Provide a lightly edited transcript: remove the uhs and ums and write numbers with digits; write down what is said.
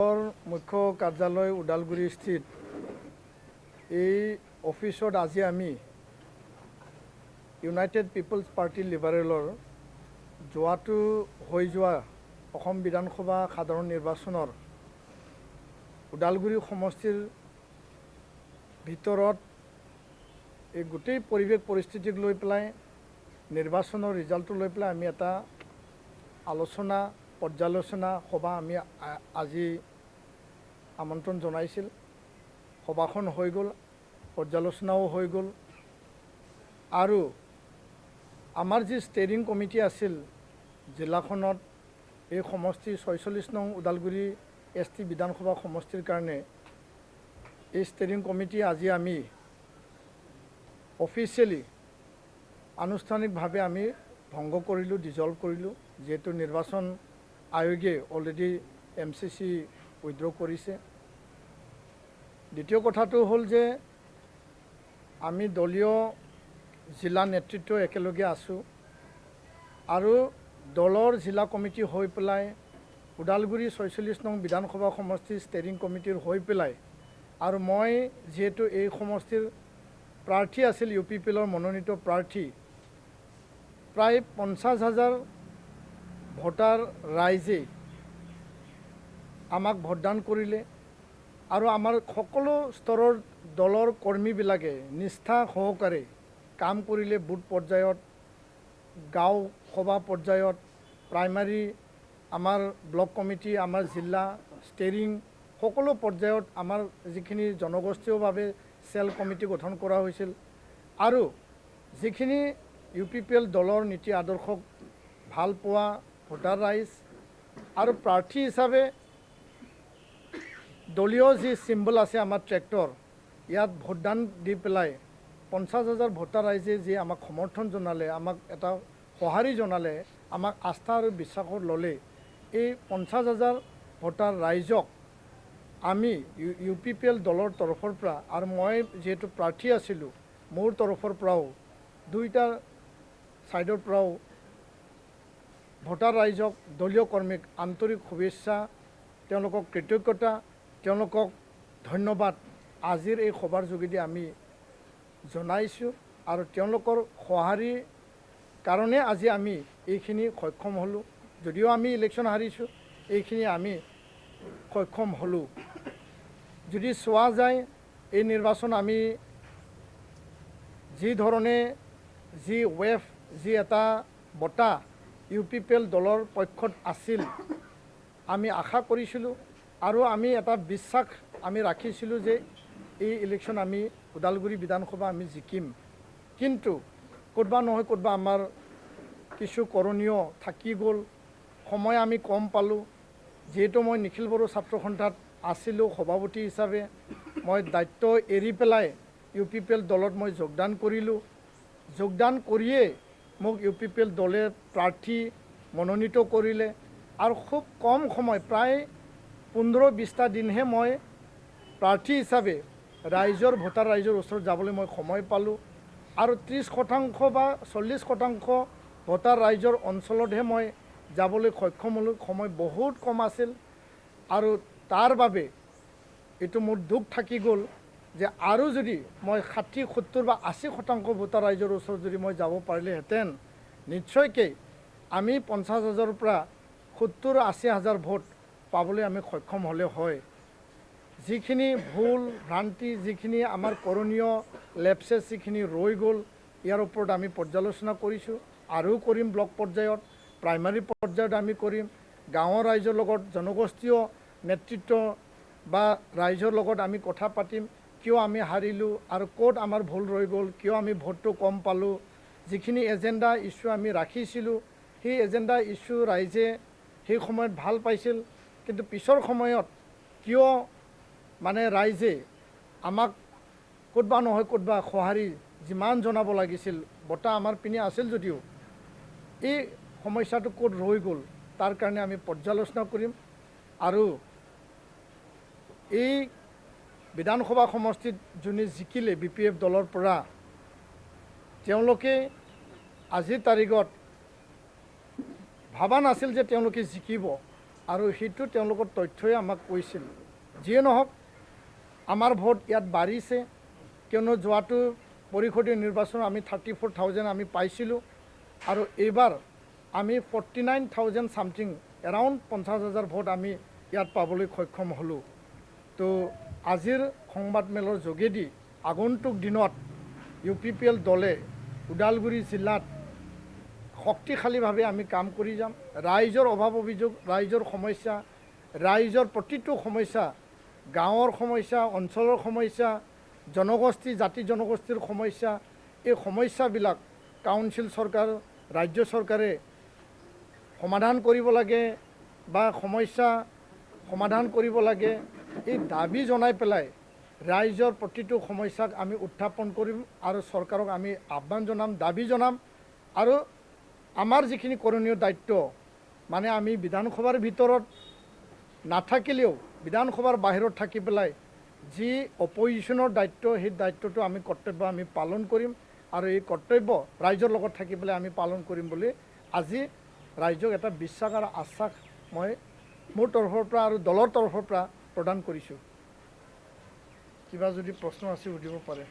মুখ্য কাৰ্যালয় ওদালগুৰি স্থিত এই অফিসত আজি আমি ইউনাইটেড পিপলছ পাৰ্টি লিবাৰেলৰ যোৱাটো হৈ যোৱা অসম বিধানসভা সাধাৰণ নিৰ্বাচনৰ ওদালগুৰি সমষ্টিৰ ভিতৰত এই গোটেই পৰিৱেশ পৰিস্থিতিক লৈ পেলাই নিৰ্বাচনৰ ৰিজাল্টটো লৈ পেলাই আমি এটা আলোচনা পৰ্যালোচনা সভা আমি আজি আমন্ত্ৰণ জনাইছিল। সভাখন হৈ গ'ল, পৰ্যালোচনাও হৈ গ'ল আৰু আমাৰ যি ষ্টেৰিং কমিটি আছিল জিলাখনত এই সমষ্টি ৪৬ নং ওদালগুৰি ST বিধানসভা সমষ্টিৰ কাৰণে এই ষ্টেৰিং কমিটি আজি আমি অফিচিয়েলি আনুষ্ঠানিকভাৱে আমি ভংগ কৰিলোঁ, ডিজলভ কৰিলোঁ, যিহেতু নিৰ্বাচন আয়োগে অলৰেডি MCC উইথড্ৰ কৰিছে। দ্বিতীয় কথাটো হ'ল যে আমি দলীয় জিলা নেতৃত্ব একেলগে আছোঁ আৰু দলৰ জিলা কমিটি হৈ পেলাই ওদালগুৰি ৪৬ নং বিধানসভা সমষ্টিৰ ষ্টেৰিং কমিটিৰ হৈ পেলাই আৰু মই যিহেতু এই সমষ্টিৰ প্ৰাৰ্থী আছিল UPPLৰ মনোনীত প্ৰাৰ্থী, প্ৰায় 50,000 ভোটাৰ ৰাইজে আমাক ভোটদান কৰিলে আৰু আমাৰ সকলো স্তৰৰ দলৰ কৰ্মীবিলাকে নিষ্ঠা সহকাৰে কাম কৰিলে। বুথ পৰ্যায়ত, গাঁও সভা পৰ্যায়ত, প্ৰাইমাৰী, আমাৰ ব্লক কমিটি, আমাৰ জিলা ষ্টেৰিং সকলো পৰ্যায়ত আমাৰ যিখিনি জনগোষ্ঠীয়ভাৱে চেল কমিটি গঠন কৰা হৈছিল আৰু যিখিনি UPPL দলৰ নীতি আদৰ্শক ভাল পোৱা ভোটাৰ ৰাইজ আৰু প্ৰাৰ্থী হিচাপে দলীয় যি চিম্বল আছে আমাৰ ট্ৰেক্টৰ, ইয়াত ভোটদান দি পেলাই 50,000 ভোটাৰ ৰাইজে যি আমাক সমৰ্থন জনালে, আমাক এটা সঁহাৰি জনালে, আমাক আস্থা আৰু বিশ্বাসত ল'লে, এই 50,000 ভোটাৰ ৰাইজক আমি UPPL দলৰ তৰফৰ পৰা আৰু মই যিহেতু প্ৰাৰ্থী আছিলোঁ মোৰ তৰফৰ পৰাও দুইটা ছাইডৰ পৰাও ভোটাৰ ৰাইজক, দলীয় কৰ্মীক আন্তৰিক শুভেচ্ছা, তেওঁলোকক কৃতজ্ঞতা, তেওঁলোকক ধন্যবাদ আজিৰ এই সভাৰ যোগেদি আমি জনাইছোঁ আৰু তেওঁলোকৰ সঁহাৰিৰ কাৰণে আজি আমি এইখিনি সক্ষম হ'লোঁ। যদিও আমি ইলেকশ্যন হাৰিছোঁ, এইখিনি আমি সক্ষম হ'লোঁ। যদি চোৱা যায় এই নিৰ্বাচন আমি যি ধৰণে যি ৱেভ, যি এটা বঁটা UPPL দলৰ পক্ষত আছিল, আমি আশা কৰিছিলোঁ আৰু আমি এটা বিশ্বাস আমি ৰাখিছিলোঁ যে এই ইলেকশ্যন আমি ওদালগুৰি বিধানসভা আমি জিকিম। কিন্তু ক'তবা নহয় ক'তবা আমাৰ কিছু কৰণীয় থাকি গ'ল, সময় আমি কম পালোঁ। যিহেতু মই নিখিল বড়ো ছাত্ৰ সন্থাত আছিলোঁ সভাপতি হিচাপে, মই দায়িত্ব এৰি পেলাই UPPL দলত মই যোগদান কৰিলোঁ। যোগদান কৰিয়ে মোক UPPL দলে প্ৰাৰ্থী মনোনীত কৰিলে আৰু খুব কম সময়, প্ৰায় 15-20টা দিনহে মই প্ৰাৰ্থী হিচাপে ভোটাৰ ৰাইজৰ ওচৰত যাবলৈ মই সময় পালোঁ আৰু 30% বা 40% ভোটাৰ ৰাইজৰ অঞ্চলতহে মই যাবলৈ সক্ষম হ'লোঁ। সময় বহুত কম আছিল আৰু তাৰ বাবে এইটো মোৰ দুখ থাকি গ'ল যে আৰু যদি মই 60, 70 বা 80% ভোটাৰ ৰাইজৰ ওচৰত যদি মই যাব পাৰিলেহেঁতেন, নিশ্চয়কৈ আমি 50,000ৰ পৰা 70-80,000 ভোট পাবলৈ আমি সক্ষম হ'লে হয়। যিখিনি ভুল ভ্ৰান্তি, যিখিনি আমাৰ কৰণীয় লেপচেছ যিখিনি ৰৈ গ'ল, ইয়াৰ ওপৰত আমি পৰ্যালোচনা কৰিছোঁ আৰু কৰিম। ব্লক পৰ্যায়ত, প্ৰাইমাৰী পৰ্যায়ত আমি কৰিম। গাঁৱৰ ৰাইজৰ লগত, জনগোষ্ঠীয় নেতৃত্ব বা ৰাইজৰ লগত আমি কথা পাতিম, কিয় আমি হাৰিলোঁ আৰু ক'ত আমাৰ ভুল ৰৈ গ'ল, কিয় আমি ভোটটো কম পালোঁ। যিখিনি এজেণ্ডা ইছ্যু আমি ৰাখিছিলোঁ, সেই এজেণ্ডা ইছ্যু ৰাইজে সেই সময়ত ভাল পাইছিল, কিন্তু পিছৰ সময়ত কিয় মানে ৰাইজে আমাক ক'তবা নহয় ক'তবা সঁহাৰি যিমান জনাব লাগিছিল, বঁটা আমাৰ পিনে আছিল যদিও এই সমস্যাটো ক'ত ৰৈ গ'ল, তাৰ কাৰণে আমি পৰ্যালোচনা কৰিম আৰু এই বিধানসভা সমষ্টিত যোনে জিকিলে BPF দলৰ পৰা, তেওঁলোকে আজিৰ তাৰিখত ভাবা নাছিল যে তেওঁলোকে জিকিব আৰু সেইটো তেওঁলোকৰ তথ্যই আমাক কৈছিল। যিয়ে নহওক আমাৰ ভোট ইয়াত বাঢ়িছে, কিয়নো যোৱাটো পৰিষদীয় নিৰ্বাচন আমি 34,000 আমি পাইছিলোঁ আৰু এইবাৰ আমি 49,000 ছামথিং এৰাউণ্ড 50,000 ভোট আমি ইয়াত পাবলৈ সক্ষম হ'লোঁ। তো আজিৰ সংবাদমেলৰ যোগেদি আগন্তুক দিনত UPPL দলে ওদালগুৰি জিলাত শক্তিশালীভাৱে আমি কাম কৰি যাম। ৰাইজৰ অভাৱ অভিযোগ, ৰাইজৰ সমস্যা, ৰাইজৰ প্ৰতিটো সমস্যা, গাঁৱৰ সমস্যা, অঞ্চলৰ সমস্যা, জনগোষ্ঠী জাতি জনগোষ্ঠীৰ সমস্যা, এই সমস্যাবিলাক কাউন্সিল চৰকাৰ, ৰাজ্য চৰকাৰে সমাধান কৰিব লাগে বা সমস্যা সমাধান কৰিব লাগে, এই দাবী জনাই পেলাই ৰাইজৰ প্ৰতিটো সমস্যাক আমি উত্থাপন কৰিম আৰু চৰকাৰক আমি আহ্বান জনাম, দাবী জনাম। আৰু আমাৰ যিখিনি কৰণীয় দায়িত্ব, মানে আমি বিধানসভাৰ ভিতৰত নাথাকিলেও বিধানসভাৰ বাহিৰত থাকি পেলাই যি অপজিশ্যনৰ দায়িত্ব, সেই দায়িত্বটো আমি কৰ্তব্য আমি পালন কৰিম আৰু এই কৰ্তব্য ৰাইজৰ লগত থাকি পেলাই আমি পালন কৰিম বুলি আজি ৰাইজক এটা বিশ্বাস আৰু আশ্বাস মই মোৰ তৰফৰ পৰা আৰু দলৰ তৰফৰ পৰা প্ৰদান কৰিছোঁ। কিবা যদি প্ৰশ্ন আছে সুধিব পাৰে।